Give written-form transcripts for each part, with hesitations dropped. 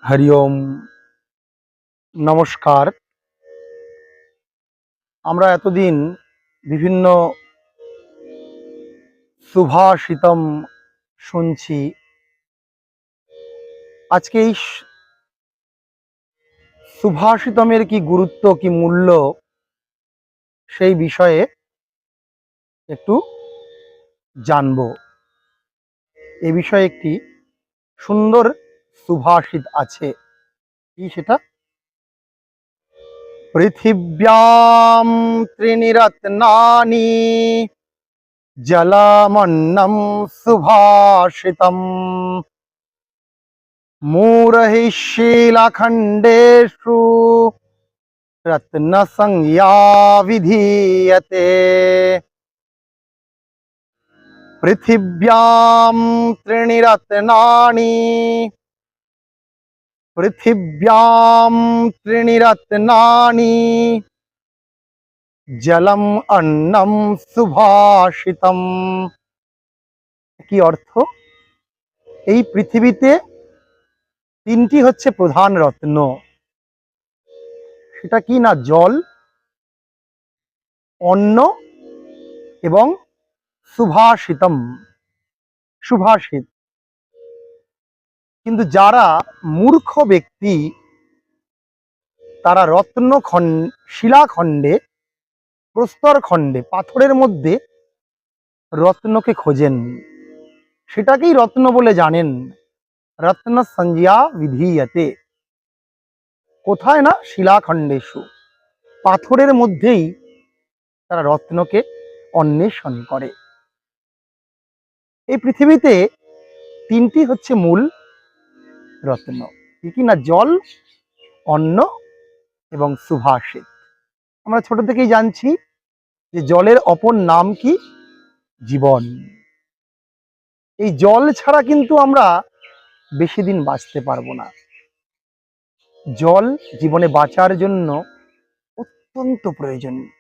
হরি ওম। নমস্কার। আমরা এতদিন বিভিন্ন সুভাষিতম শুনছি। আজকে এই সুভাষিতমের কি গুরুত্ব, কি মূল্য, সেই বিষয়ে একটু জানব। এই বিষয়ে একটি সুন্দর সুভাষিত আছে। কি সেটা? পৃথিব্যাম ত্রিণি রত্নানি জলমন্নম সুভাষিতম मूरहि शीलाखण्डेषु रत्नसंज्ञा विधीयते। पृथिव्यां त्रीणि रत्नानि पृथिव्यां त्रीणि रत्नानि जलम अन्नम सुभाषितम। কি অর্থ? এই পৃথিবীতে তিনটি হচ্ছে প্রধান রত্ন। সেটা কি না? জল, অন্ন এবং সুভাষিতম, সুভাষিত। কিন্তু যারা মূর্খ ব্যক্তি তারা শিলাখণ্ডে, প্রস্তরখণ্ডে, পাথরের মধ্যে রত্নকে খোঁজেন, সেটাকেই রত্ন বলে জানেন। রত্ন সংজ্ঞা বিধীয়তে। কোথায় না? শিলাখণ্ডেষু, পাথরের মধ্যেই তারা রত্নকে অন্বেষণ করে। এই পৃথিবীতে তিনটি হচ্ছে মূল রত্ন। কি না? জল, অন্ন এবং সুভাষিত। আমরা ছোট থেকেই জানছি যে জলের অপর নাম কি? জীবন। এই জল ছাড়া কিন্তু আমরা বেশি দিন বাঁচতে পারবো না। জল জীবনে বাঁচার জন্য অত্যন্ত প্রয়োজনীয়,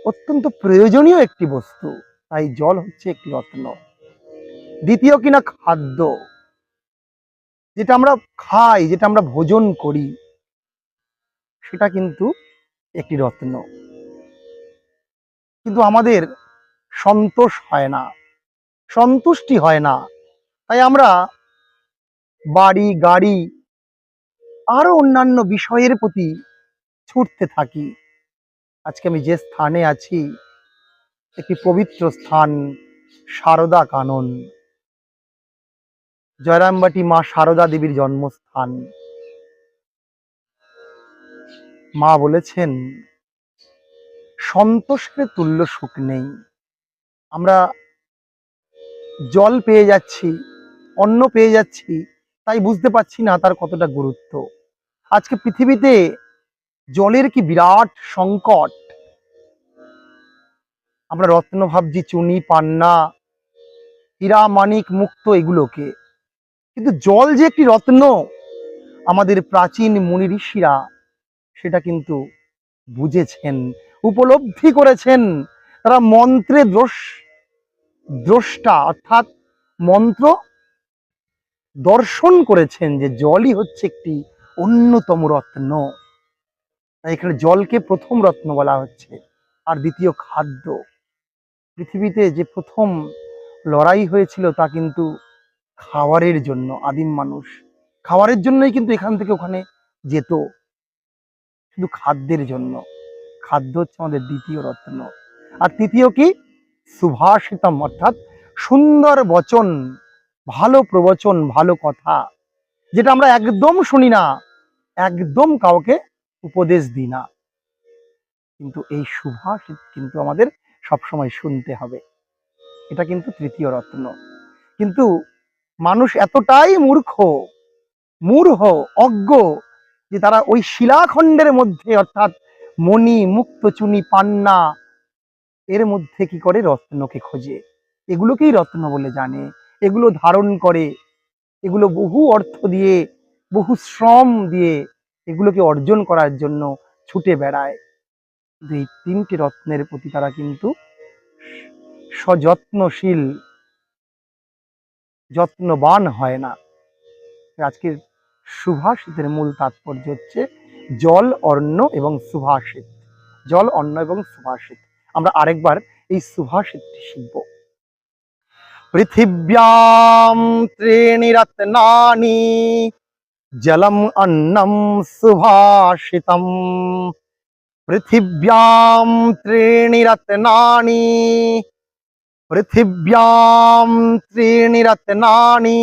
অত্যন্ত প্রয়োজনীয় একটি বস্তু। তাই জল হচ্ছে একটি রত্ন। দ্বিতীয় কিনা খাদ্য, যেটা আমরা খাই, যেটা আমরা ভোজন করি, সেটা কিন্তু একটি রত্ন। কিন্তু আমাদের সন্তোষ হয় না, সন্তুষ্টি হয় না। তাই আমরা বাড়ি, গাড়ি, আরো অন্যান্য বিষয়ের প্রতি ছুটতে থাকি। আজকে আমি যে স্থানে আছি, একটি পবিত্র স্থান, সারদা কানন, জয়রামবাটি মা সারদা দেবীর জন্মস্থান। মা বলেছেন, সন্তোষের তুল্য সুখ নেই। আমরা জল পেয়ে যাচ্ছি, অন্ন পেয়ে যাচ্ছি, তাই বুঝতে পারছি না তার কতটা গুরুত্ব। আজকে পৃথিবীতে জলের কি বিরাট সংকট। আমরা রত্ন ভাবছি চুনি, পান্না, হীরা, মানিক, মুক্ত, এগুলোকে। কিন্তু জল যে একটি রত্ন, আমাদের প্রাচীন মুনি ঋষিরা সেটা কিন্তু বুঝেছেন, উপলব্ধি করেছেন। তারা মন্ত্রে দ্রষ্টা, অর্থাৎ মন্ত্র দর্শন করেছেন যে জলই হচ্ছে একটি অন্যতম রত্ন। তাই এখানে জলকে প্রথম রত্ন বলা হচ্ছে। আর দ্বিতীয় খাদ্য। পৃথিবীতে যে প্রথম লড়াই হয়েছিল তা কিন্তু খাবারের জন্য। আদিম মানুষ খাবারের জন্যই কিন্তু এখান থেকে ওখানে যেত, শুধু খাদ্যের জন্য। খাদ্য হচ্ছে আমাদের দ্বিতীয় রত্ন। আর তৃতীয় কি? সুভাষিতম, অর্থাৎ সুন্দর বচন, ভালো প্রবচন, ভালো কথা, যেটা আমরা একদম শুনি না, একদম কাউকে উপদেশ দিই না, কিন্তু এই সুভাষিত কিন্তু আমাদের সবসময় শুনতে হবে। এটা কিন্তু তৃতীয় রত্ন। কিন্তু মানুষ এতটাই মূঢ়, অজ্ঞ, যে তারা ওই শিলাখণ্ডের মধ্যে, অর্থাৎ মণি, মুক্ত, চুনি, পান্না, এর মধ্যে কি করে? রত্নকে খোঁজে। এগুলোকেই রত্ন বলে জানে, এগুলো ধারণ করে, এগুলো বহু অর্থ দিয়ে, বহু শ্রম দিয়ে এগুলোকে অর্জন করার জন্য ছুটে বেড়ায়। এই তিনটি রত্নের প্রতি তারা কিন্তু যত্নবান হয় না। আজকের সুভাষিতের মূল তাৎপর্য হচ্ছে জল, অন্ন এবং সুভাষিত। জল, অন্ন এবং সুভাষিত। আমরা আরেকবার এই সুভাষিতটি শিখব। পৃথিব্যাম ত্রিণি রত্নানি জলম অন্নম সুভাষিতম। পৃথিব্যাম ত্রিণি রত্নানি, পৃথিব্যাম ত্রিণি রত্নানি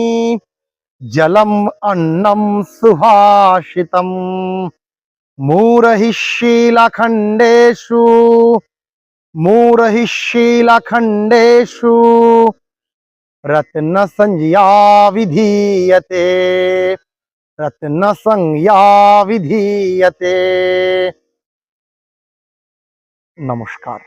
জলম অন্নম সুভাষিতম। मूरहि शीलखण्डेषु, मूरहि शीलखण्डेषु रत्नसंज्ञा विधीयते, रत्नसंज्ञा विधीयते। नमस्कार।